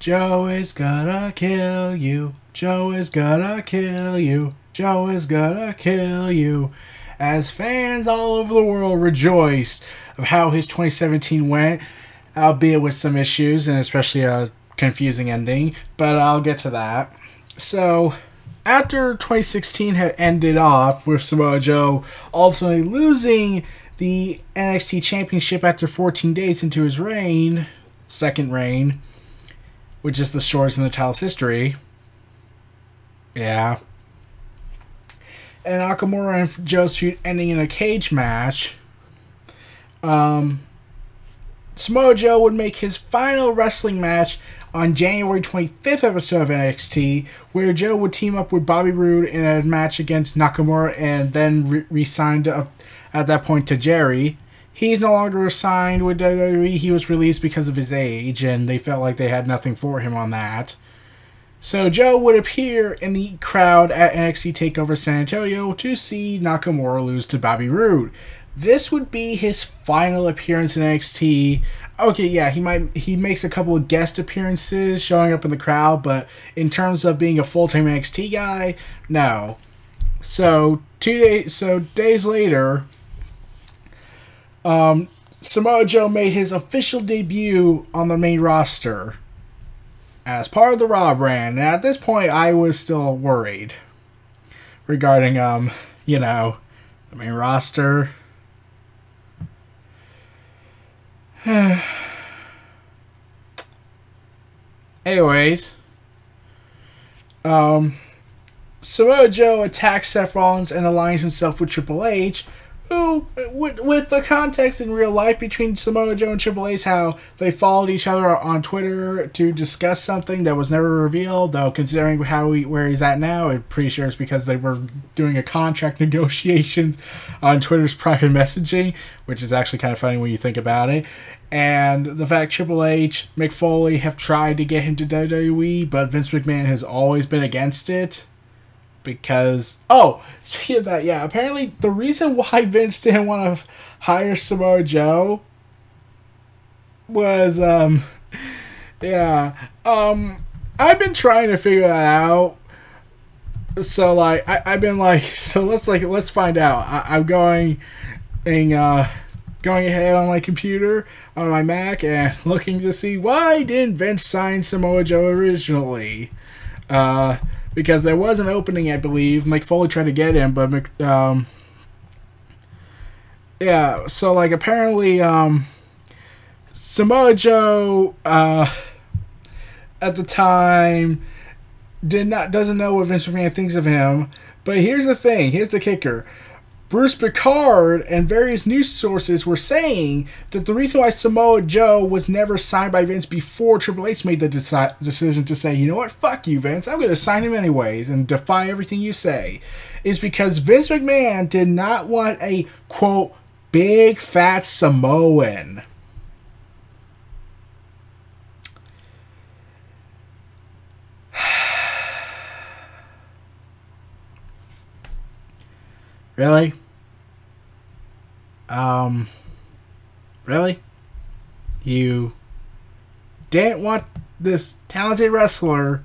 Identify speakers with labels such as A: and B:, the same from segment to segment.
A: Joe is gonna kill you. Joe is gonna kill you. Joe is gonna kill you. As fans all over the world rejoiced of how his 2017 went, albeit with some issues and especially a confusing ending, but I'll get to that. So, after 2016 had ended off with Samoa Joe ultimately losing the NXT Championship after 14 days into his reign, second reign, which is the shortest in the title's history. Yeah. And Nakamura and Joe's feud ending in a cage match. Samoa Joe would make his final wrestling match on January 25th episode of NXT, where Joe would team up with Bobby Roode in a match against Nakamura and then re-signed up at that point to Jerry. He's no longer signed with WWE. He was released because of his age, and they felt like they had nothing for him on that. So Joe would appear in the crowd at NXT TakeOver San Antonio to see Nakamura lose to Bobby Roode. This would be his final appearance in NXT. Okay, yeah, he makes a couple of guest appearances showing up in the crowd, but in terms of being a full-time NXT guy, no. So days later, Samoa Joe made his official debut on the main roster as part of the Raw brand. And at this point, I was still worried regarding, the main roster. Anyways, Samoa Joe attacks Seth Rollins and aligns himself with Triple H, who, with the context in real life between Samoa Joe and Triple H, how they followed each other on Twitter to discuss something that was never revealed, though considering where he's at now, I'm pretty sure it's because they were doing a contract negotiations on Twitter's private messaging, which is actually kind of funny when you think about it. And the fact Triple H, Mick Foley have tried to get him to WWE, but Vince McMahon has always been against it. Because, speaking of that, yeah, apparently the reason why Vince didn't want to hire Samoa Joe was, I've been trying to figure that out. So, let's find out. I'm going ahead on my computer, on my Mac, and looking to see why didn't Vince sign Samoa Joe originally. Because there was an opening, I believe. Mick Foley tried to get him, but apparently Samoa Joe at the time doesn't know what Vince McMahon thinks of him. But here's the thing, here's the kicker. Bruce Picard and various news sources were saying that the reason why Samoa Joe was never signed by Vince before Triple H made the decision to say, you know what, fuck you, Vince, I'm going to sign him anyways and defy everything you say, is because Vince McMahon did not want a, quote, big fat Samoan. Really? Really? You didn't want this talented wrestler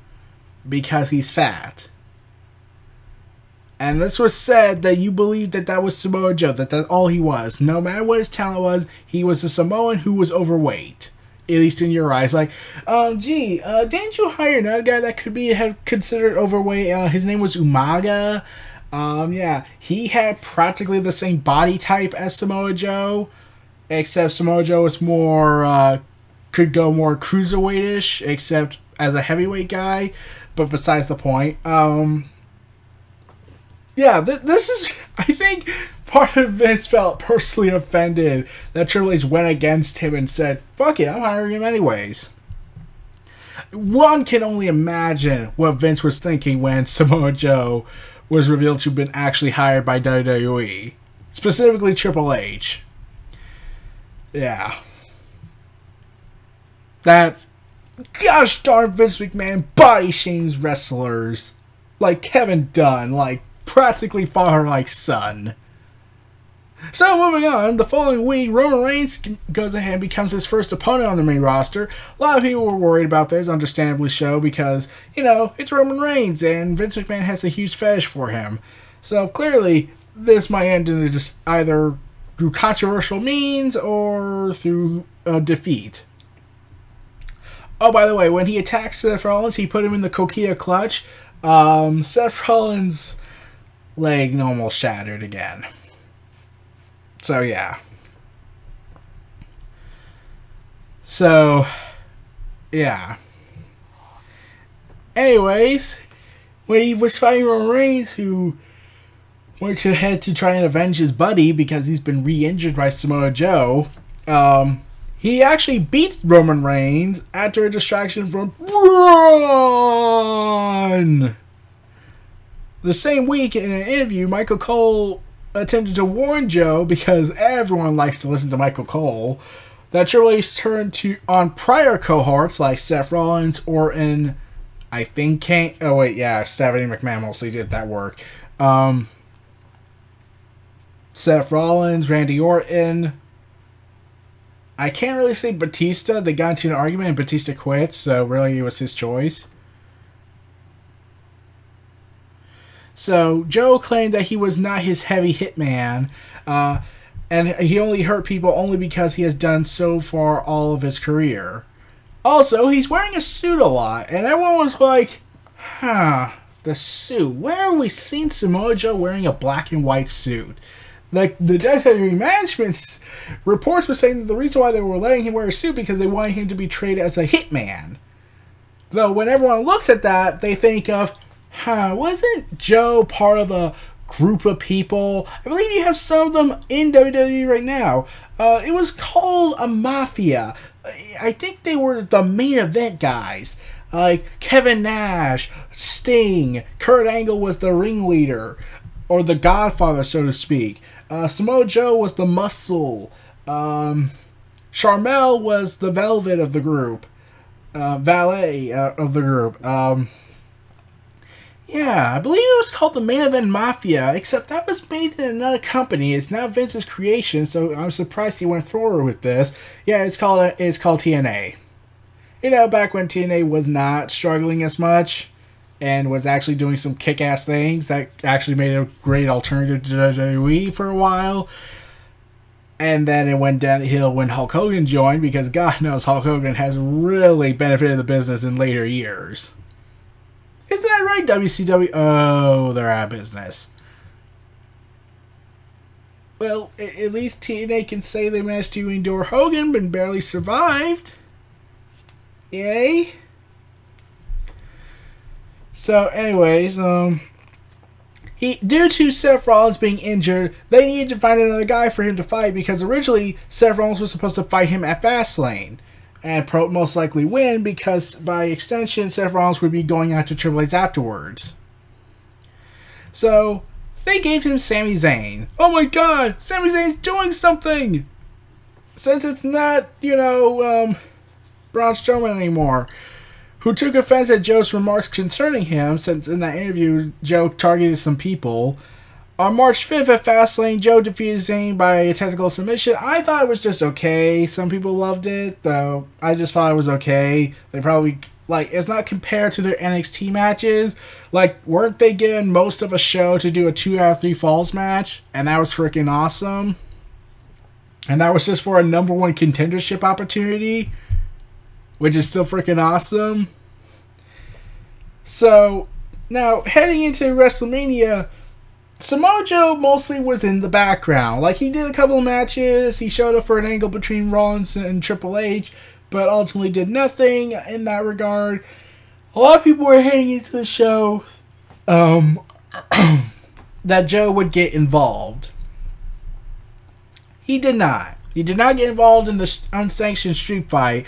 A: because he's fat. And this was said that you believed that was Samoa Joe, that's all he was. No matter what his talent was, he was a Samoan who was overweight. At least in your eyes. Didn't you hire another guy that could be considered overweight? His name was Umaga. He had practically the same body type as Samoa Joe, except Samoa Joe was could go more cruiserweight-ish, except as a heavyweight guy, but besides the point. This is, I think, part of Vince felt personally offended that Triple H went against him and said, fuck it, I'm hiring him anyways. One can only imagine what Vince was thinking when Samoa Joe was revealed to have been actually hired by WWE. Specifically Triple H. Yeah. That gosh darn Vince McMahon body shames wrestlers. Like Kevin Dunn. Like practically father like son. So moving on, the following week, Roman Reigns goes ahead and becomes his first opponent on the main roster. A lot of people were worried about this, understandably so, because, you know, it's Roman Reigns and Vince McMahon has a huge fetish for him. So clearly, this might end in just either through controversial means or through a defeat. Oh, by the way, when he attacked Seth Rollins, he put him in the Coquina clutch. Seth Rollins' leg almost shattered again. So, yeah. So, yeah. Anyways, when he was fighting Roman Reigns, who went ahead to try and avenge his buddy because he's been re-injured by Samoa Joe, he actually beat Roman Reigns after a distraction from Braun. The same week, in an interview, Michael Cole attempted to warn Joe, because everyone likes to listen to Michael Cole, that Triple H turned on prior cohorts like Seth Rollins, Orton, I think Kane. Oh wait, yeah, Stephanie McMahon mostly did that work. Seth Rollins, Randy Orton. I can't really say Batista. They got into an argument and Batista quit, so really it was his choice. So Joe claimed that he was not his heavy hitman, and he only hurt people only because he has done so far all of his career. Also, he's wearing a suit a lot, and everyone was like, the suit. Where have we seen Samoa Joe wearing a black and white suit? Like, the WWE management's reports were saying that the reason why they were letting him wear a suit because they wanted him to be treated as a hitman. Though, when everyone looks at that, they think of, wasn't Joe part of a group of people? I believe you have some of them in WWE right now. It was called a mafia. I think they were the main event guys. Like Kevin Nash, Sting, Kurt Angle was the ringleader, or the Godfather, so to speak. Samoa Joe was the muscle. Sharmell was the velvet of the group. Valet of the group. Yeah, I believe it was called the Main Event Mafia, except that was made in another company. It's now Vince's creation, so I'm surprised he went forward with this. Yeah, it's called TNA. You know, back when TNA was not struggling as much and was actually doing some kick-ass things that actually made a great alternative to WWE for a while. And then it went downhill when Hulk Hogan joined, because God knows Hulk Hogan has really benefited the business in later years. Isn't that right, WCW? Oh, they're out of business. Well, at least TNA can say they managed to endure Hogan, but barely survived. Yay. So, anyways, due to Seth Rollins being injured, they needed to find another guy for him to fight, because originally Seth Rollins was supposed to fight him at Fastlane. And most likely win, because by extension, Seth Rollins would be going after Triple H afterwards. So, they gave him Sami Zayn. Oh my god, Sami Zayn's doing something! Since it's not, Braun Strowman anymore, who took offense at Joe's remarks concerning him, since in that interview, Joe targeted some people. On March 5th at Fastlane, Joe defeated Zayn by a technical submission. I thought it was just okay. Some people loved it, though I just thought it was okay. They probably, it's not compared to their NXT matches. Weren't they given most of a show to do a 2 out of 3 falls match? And that was freaking awesome. And that was just for a number 1 contendership opportunity, which is still freaking awesome. So, now, heading into WrestleMania, Samoa Joe mostly was in the background. He did a couple of matches, he showed up for an angle between Rollins and Triple H, but ultimately did nothing in that regard. A lot of people were heading into the show that Joe would get involved. He did not. He did not get involved in the unsanctioned street fight.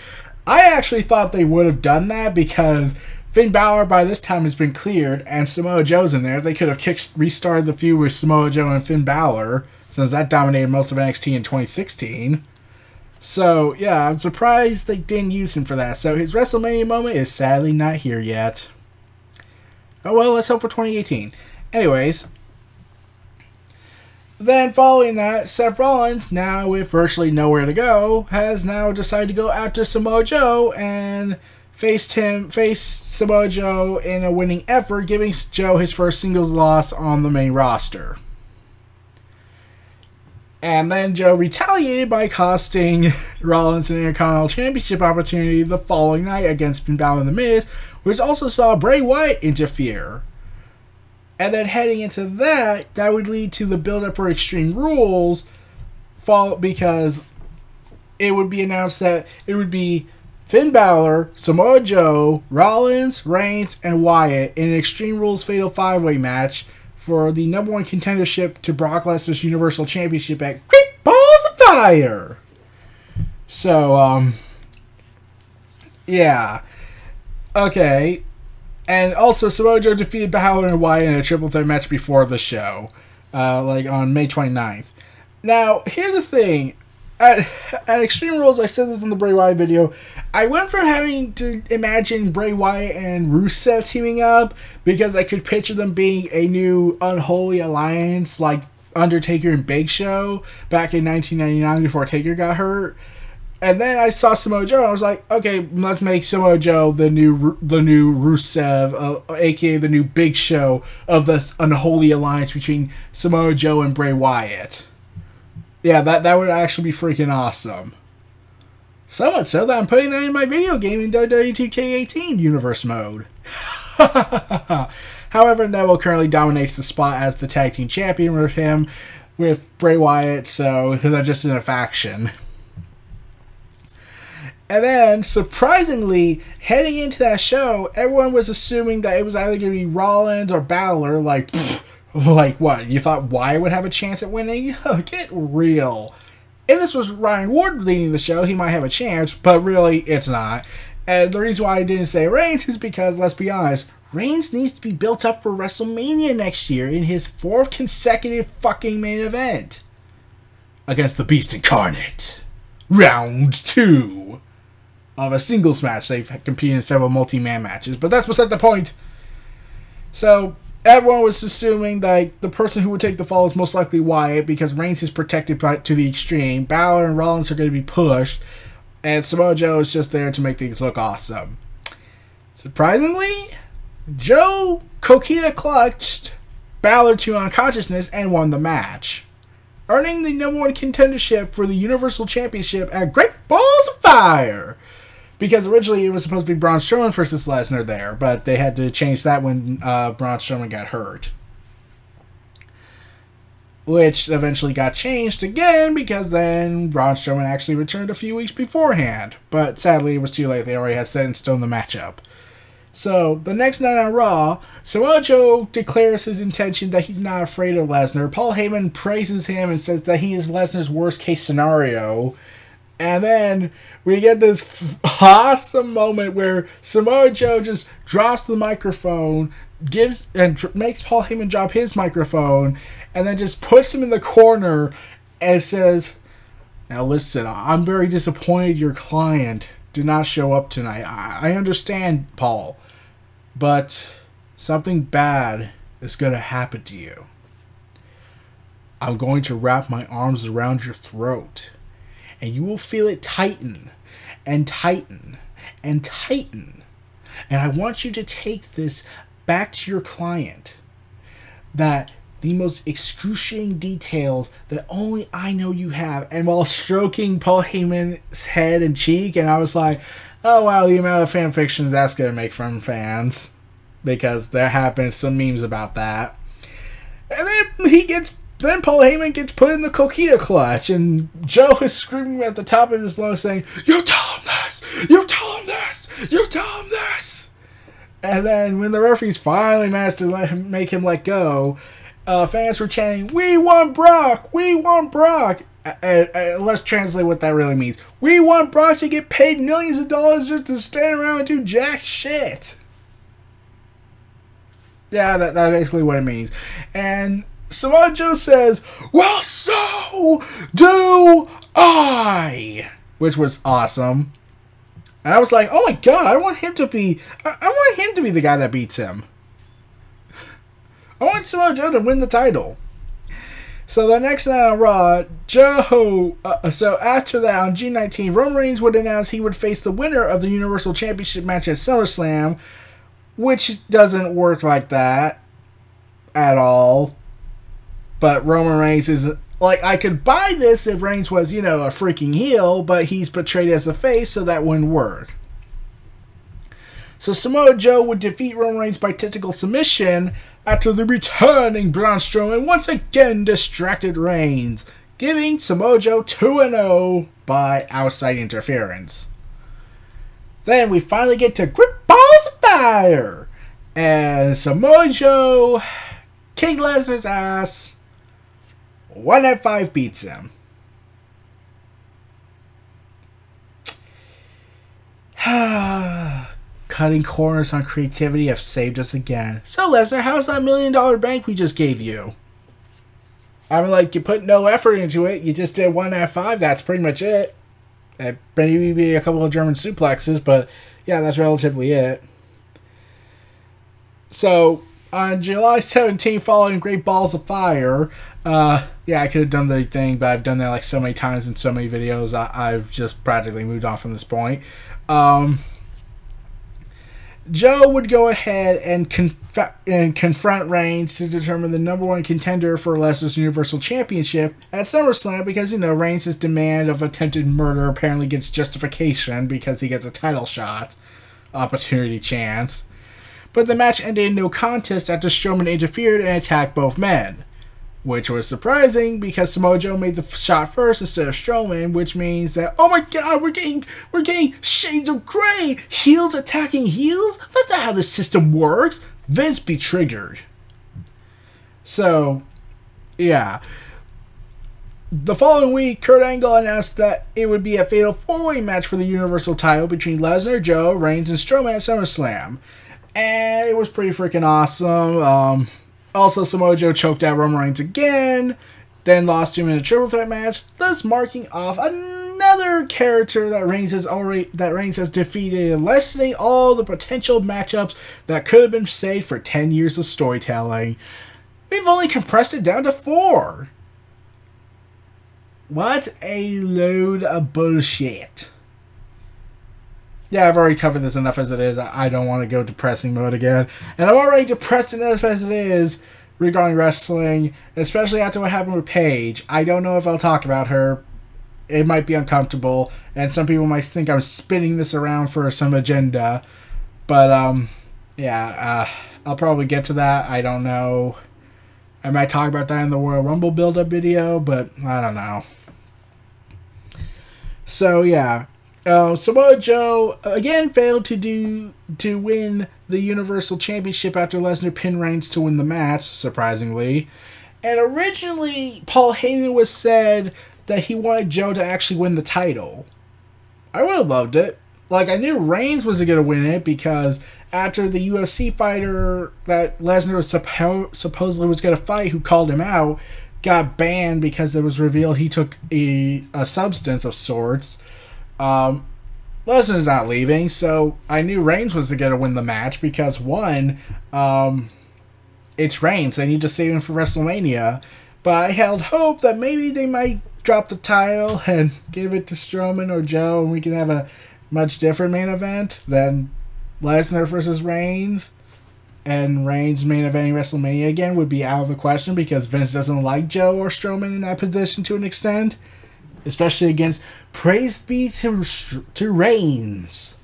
A: I actually thought they would have done that, because Finn Balor by this time has been cleared, and Samoa Joe's in there. They could have restarted the feud with Samoa Joe and Finn Balor, since that dominated most of NXT in 2016. So, yeah, I'm surprised they didn't use him for that. So, his WrestleMania moment is sadly not here yet. Oh, well, let's hope for 2018. Anyways, Then following that, Seth Rollins, now with virtually nowhere to go, has now decided to go after Samoa Joe and face Samoa Joe in a winning effort, giving Joe his first singles loss on the main roster. And then Joe retaliated by costing Rollins an Intercontinental Championship opportunity the following night against Finn Balor and The Miz, which also saw Bray Wyatt interfere. And then heading into that would lead to the build-up for Extreme Rules, because it would be announced that it would be Finn Balor, Samoa Joe, Rollins, Reigns, and Wyatt in an Extreme Rules Fatal 5-Way match for the #1 contendership to Brock Lesnar's Universal Championship at Great Balls of Fire. So, yeah. Okay. And also, Samoa Joe defeated Balor and Wyatt in a triple threat match before the show, on May 29th. Now, here's the thing. At Extreme Rules, I said this in the Bray Wyatt video, I went from having to imagine Bray Wyatt and Rusev teaming up because I could picture them being a new unholy alliance like Undertaker and Big Show back in 1999 before Taker got hurt. And then I saw Samoa Joe and I was like, okay, let's make Samoa Joe the new Rusev, aka the new Big Show of this unholy alliance between Samoa Joe and Bray Wyatt. Yeah, that would actually be freaking awesome. So much so that I'm putting that in my video game in WWE 2K18 universe mode. However, Neville currently dominates the spot as the tag team champion with Bray Wyatt, so they're just in a faction. And then, surprisingly, heading into that show, everyone was assuming that it was either going to be Rollins or Balor, like what? You thought Wyatt would have a chance at winning? Get real. If this was Ryan Ward leading the show, he might have a chance, but really, it's not. And the reason why I didn't say Reigns is because, let's be honest, Reigns needs to be built up for WrestleMania next year in his 4th consecutive fucking main event against the Beast Incarnate. Round 2 of a singles match. They've competed in several multi-man matches, but that's beside the point. So, everyone was assuming that the person who would take the fall is most likely Wyatt because Reigns is protected to the extreme. Balor and Rollins are going to be pushed, and Samoa Joe is just there to make things look awesome. Surprisingly, Joe Coquina clutched Balor to unconsciousness and won the match, earning the #1 contendership for the Universal Championship at Great Balls of Fire. Because originally it was supposed to be Braun Strowman versus Lesnar there, but they had to change that when Braun Strowman got hurt. Which eventually got changed again because then Braun Strowman actually returned a few weeks beforehand. But sadly it was too late, they already had set in stone the matchup. So, the next night on Raw, Samoa Joe declares his intention that he's not afraid of Lesnar. Paul Heyman praises him and says that he is Lesnar's worst case scenario. And then we get this awesome moment where Samoa Joe just drops the microphone, makes Paul Heyman drop his microphone, and then just puts him in the corner and says, "Now listen, I'm very disappointed your client did not show up tonight. I understand, Paul, but something bad is going to happen to you. I'm going to wrap my arms around your throat, and you will feel it tighten and tighten and tighten. And I want you to take this back to your client, that the most excruciating details that only I know you have." And while stroking Paul Heyman's head and cheek, and I was like, oh wow, the amount of fan fictions that's going to make from fans. Because there have been some memes about that. And then Paul Heyman gets put in the Coquina clutch, and Joe is screaming at the top of his lungs saying, "You tell him this! You tell him this! You tell him this!" And then when the referees finally managed to make him let go, fans were chanting, "We want Brock! We want Brock!" Let's translate what that really means. We want Brock to get paid millions of dollars just to stand around and do jack shit. Yeah, that's basically what it means. And Samoa Joe says, "Well, so do I," which was awesome. And I was like, oh my god, I want him to be the guy that beats him. I want Samoa Joe to win the title. So the next night on Raw, so after that, on June 19th, Roman Reigns would announce he would face the winner of the Universal Championship match at SummerSlam, which doesn't work like that at all. But Roman Reigns is, like, I could buy this if Reigns was, a freaking heel, but he's portrayed as a face, so that wouldn't work. So Samoa Joe would defeat Roman Reigns by technical submission after the returning Braun Strowman once again distracted Reigns, giving Samoa Joe 2-0 by outside interference. Then we finally get to Grip Balls of Fire, and Samoa Joe kicked Lesnar's ass. 1-5 beats him. Cutting corners on creativity have saved us again. So, Lesnar, how's that $1 million bank we just gave you? I mean, like, you put no effort into it. You just did 1-5. That's pretty much it. Maybe a couple of German suplexes, but yeah, that's relatively it. So, on July 17th, following Great Balls of Fire, yeah, I could have done the thing, but I've done that like so many times in so many videos, I've just practically moved on from this point. Joe would go ahead and confront Reigns to determine the #1 contender for Lesnar's Universal Championship at SummerSlam because, Reigns' demand of attempted murder apparently gets justification because he gets a title shot opportunity chance. But the match ended in no contest after Strowman interfered and attacked both men, which was surprising because Samoa Joe made the shot first instead of Strowman, which means that, oh my god, we're getting shades of gray, heels attacking heels. That's not how the system works. Vince be triggered. So, yeah. The following week, Kurt Angle announced that it would be a fatal 4-way match for the Universal title between Lesnar, Joe, Reigns, and Strowman at SummerSlam. And it was pretty freaking awesome. Also, Samoa Joe choked out Roman Reigns again, then lost him in a triple threat match, thus marking off another character that Reigns has defeated, lessening all the potential matchups that could have been saved for 10 years of storytelling. We've only compressed it down to 4. What a load of bullshit. Yeah, I've already covered this enough as it is. I don't want to go depressing mode again. And I'm already depressed enough as it is regarding wrestling, especially after what happened with Paige. I don't know if I'll talk about her. It might be uncomfortable, and some people might think I'm spinning this around for some agenda. But, yeah, I'll probably get to that. I don't know. I might talk about that in the Royal Rumble build-up video, but I don't know. So, yeah. Samoa Joe again failed to win the Universal Championship after Lesnar pinned Reigns to win the match, surprisingly. And originally, Paul Heyman was said that he wanted Joe to actually win the title. I would have loved it. Like, I knew Reigns was going to win it because after the UFC fighter that Lesnar was supposedly was going to fight, who called him out, got banned because it was revealed he took a substance of sorts. Lesnar's not leaving, so I knew Reigns was going to win the match because, one, it's Reigns. They need to save him for WrestleMania. But I held hope that maybe they might drop the title and give it to Strowman or Joe, and we can have a much different main event than Lesnar versus Reigns. And Reigns main eventing WrestleMania again would be out of the question because Vince doesn't like Joe or Strowman in that position to an extent. Especially against praise be to Reigns.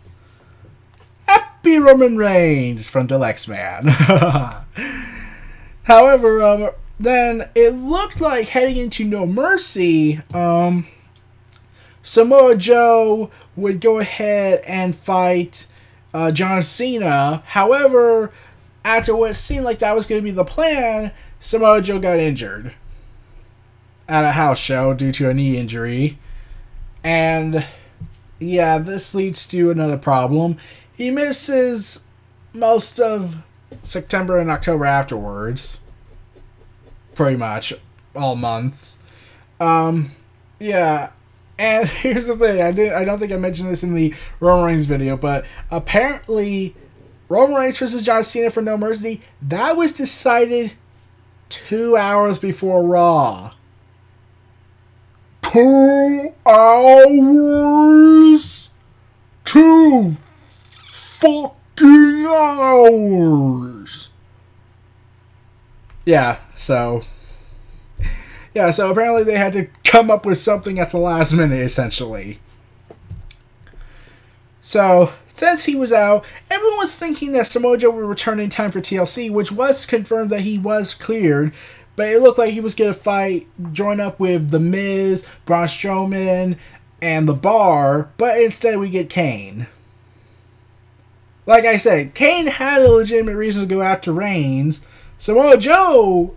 A: Happy Roman Reigns from Deluxe Man. However, then it looked like heading into No Mercy, Samoa Joe would go ahead and fight John Cena. However, after what seemed like that was going to be the plan, Samoa Joe got injured at a house show due to a knee injury. And yeah, this leads to another problem. He misses most of September and October afterwards. Pretty much all months. Yeah. And here's the thing, I don't think I mentioned this in the Roman Reigns video, but apparently Roman Reigns versus John Cena for No Mercy, that was decided 2 hours before Raw. 2 hours? 2 fucking hours. Yeah, so apparently they had to come up with something at the last minute, essentially. So, since he was out, everyone was thinking that Samoa Joe would return in time for TLC, which was confirmed that he was cleared, but it looked like he was going to join up with The Miz, Braun Strowman, and The Bar, but instead we get Kane. Like I said, Kane had a legitimate reason to go after Reigns. Samoa Joe,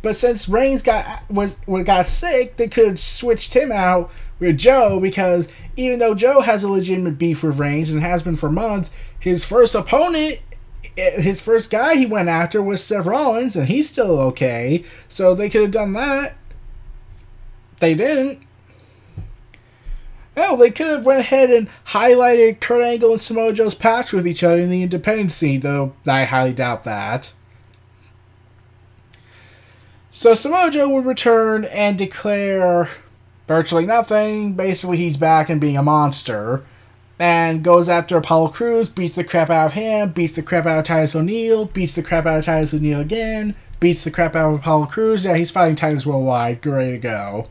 A: but since Reigns got sick, they could have switched him out with Joe, because even though Joe has a legitimate beef with Reigns and has been for months, his first opponent, his first guy he went after was Seth Rollins, and he's still okay. So they could have done that. They didn't. Hell, they could have went ahead and highlighted Kurt Angle and Samoa Joe's past with each other in the independent scene, though I highly doubt that. So Samoa Joe would return and declare virtually nothing. Basically, he's back and being a monster. And goes after Apollo Crews, beats the crap out of him, beats the crap out of Titus O'Neil, beats the crap out of Titus O'Neil again, beats the crap out of Apollo Crews. Yeah, he's fighting Titus Worldwide. Great to go.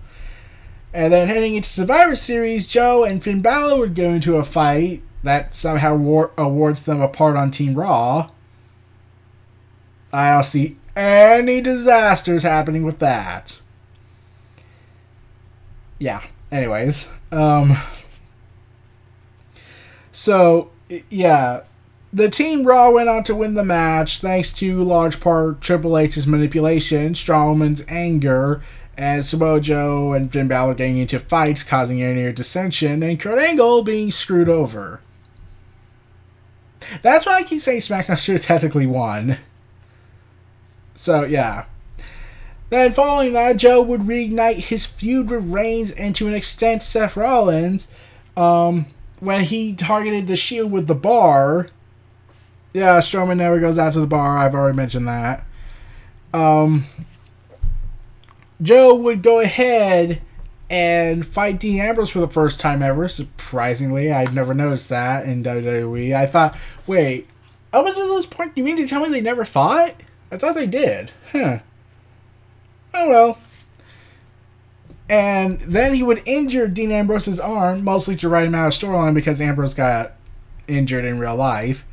A: And then heading into Survivor Series, Joe and Finn Balor would go into a fight that somehow awards them a part on Team Raw. I don't see any disasters happening with that. Yeah, anyways. So, yeah. The Team Raw went on to win the match thanks to large part Triple H's manipulation, Strowman's anger, and Samoa Joe and Finn Balor getting into fights, causing near dissension, and Kurt Angle being screwed over. That's why I keep saying SmackDown should have technically won. So, yeah. Then, following that, Joe would reignite his feud with Reigns and, to an extent, Seth Rollins, when he targeted the Shield with the Bar. Yeah, Strowman never goes out to the Bar. I've already mentioned that. Joe would go ahead and fight Dean Ambrose for the first time ever. Surprisingly, I'd never noticed that in WWE. I thought, wait, up until this point, you mean to tell me they never fought? I thought they did. Huh. Oh well. And then he would injure Dean Ambrose's arm, mostly to write him out of storyline because Ambrose got injured in real life.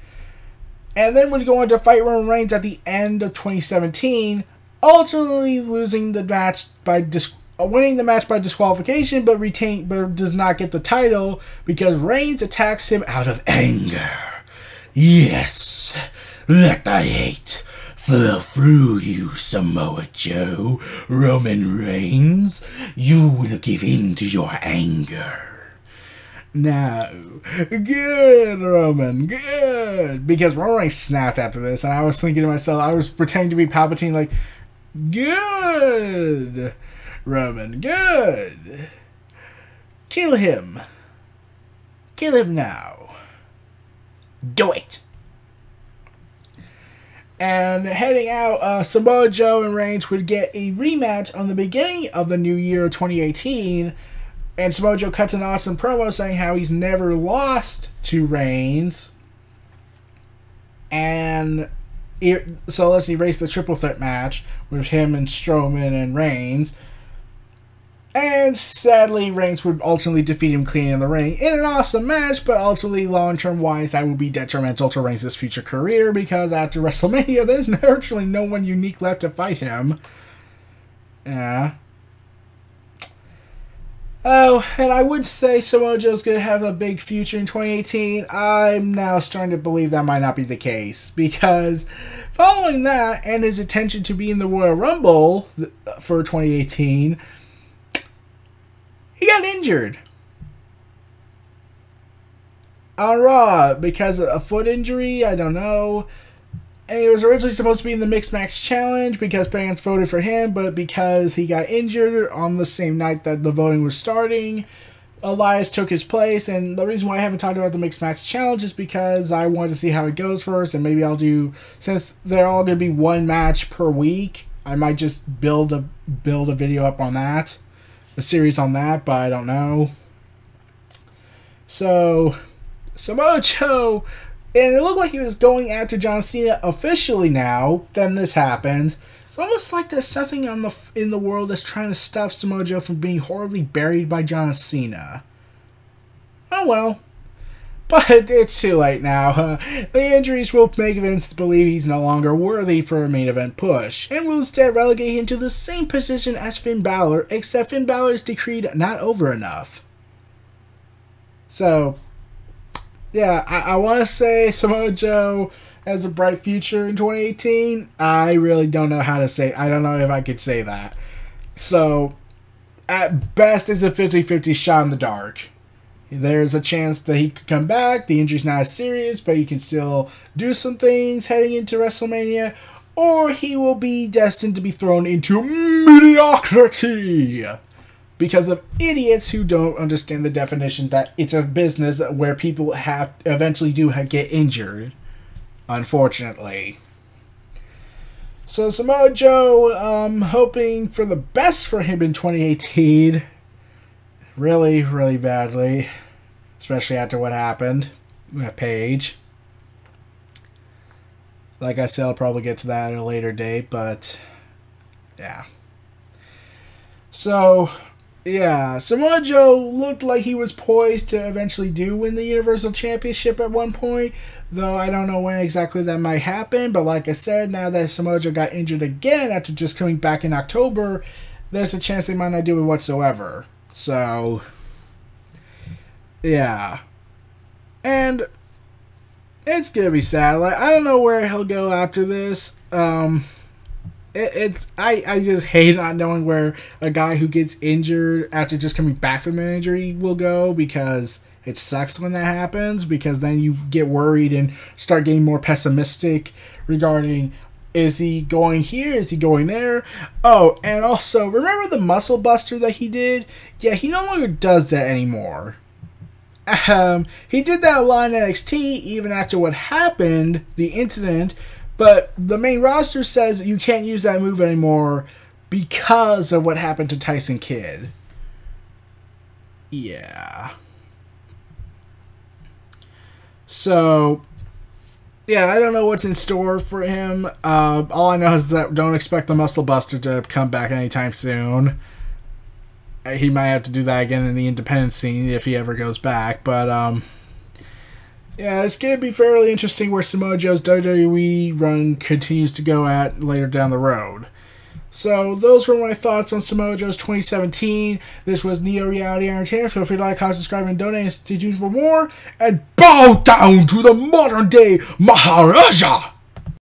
A: And then would go on to fight Roman Reigns at the end of 2017, ultimately losing the match by winning the match by disqualification, but does not get the title because Reigns attacks him out of anger. Yes, let the hate flow through you, Samoa Joe. Roman Reigns, you will give in to your anger. No. Good, Roman. Good. Because Roman Reigns snapped after this, and I was thinking to myself, I was pretending to be Palpatine, like, good, Roman. Good. Kill him. Kill him now. Do it. And heading out, Samoa Joe and Reigns would get a rematch on the beginning of the new year, 2018. And Samoa Joe cuts an awesome promo saying how he's never lost to Reigns. And so let's erase the triple threat match with him and Strowman and Reigns. And sadly, Reigns would ultimately defeat him clean in the ring in an awesome match, but ultimately, long-term wise, that would be detrimental to Reigns' future career because after WrestleMania, there's virtually no one unique left to fight him. Yeah. Oh, and I would say Samoa Joe's going to have a big future in 2018. I'm now starting to believe that might not be the case because following that and his attention to be in the Royal Rumble for 2018, he got injured on Raw because of a foot injury. I don't know. And he was originally supposed to be in the Mixed Match Challenge because fans voted for him, but because he got injured on the same night that the voting was starting, Elias took his place. And the reason why I haven't talked about the Mixed Match Challenge is because I wanted to see how it goes first, and maybe I'll do, since they're all going to be one match per week, I might just build a video up on that. a series on that, but I don't know. So, Samoa Joe, and it looked like he was going after John Cena officially now. Then this happens. It's almost like there's something in the world that's trying to stop Samoa Joe from being horribly buried by John Cena. Oh well. But it's too late now. The injuries will make Vince believe he's no longer worthy for a main event push, and will instead relegate him to the same position as Finn Balor, except Finn Balor is decreed not over enough. So, yeah, I want to say Samoa Joe has a bright future in 2018. I really don't know how to say. I don't know if I could say that. So, at best, it's a 50-50 shot in the dark. There's a chance that he could come back. The injury's not as serious, but he can still do some things heading into WrestleMania. Or he will be destined to be thrown into mediocrity because of idiots who don't understand the definition that it's a business where people eventually get injured, unfortunately. So Samoa Joe, hoping for the best for him in 2018. Really, really badly. Especially after what happened with Paige. Like I said, I'll probably get to that at a later date, but yeah. So, yeah, Samoa Joe looked like he was poised to eventually win the Universal Championship at one point, though I don't know when exactly that might happen, but like I said, now that Samoa Joe got injured again after just coming back in October, there's a chance they might not do it whatsoever. So, yeah. And it's gonna be sad. Like, I don't know where he'll go after this. I just hate not knowing where a guy who gets injured after just coming back from an injury will go, because it sucks when that happens, because then you get worried and start getting more pessimistic regarding, is he going here? Is he going there? Oh, and also, remember the Muscle Buster that he did? Yeah, he no longer does that anymore. He did that a lot in NXT even after what happened, the incident, but the main roster says you can't use that move anymore because of what happened to Tyson Kidd. Yeah. So, yeah, I don't know what's in store for him. All I know is that don't expect the Muscle Buster to come back anytime soon. He might have to do that again in the independent scene if he ever goes back. But, yeah, it's going to be fairly interesting where Samoa Joe's WWE run continues to go at later down the road. So, those were my thoughts on Samoa Joe's 2017. This was Neo Reality Entertainment. Feel free to like, comment, subscribe, and donate, and stay tuned for more. And bow down to the modern day Maharaja!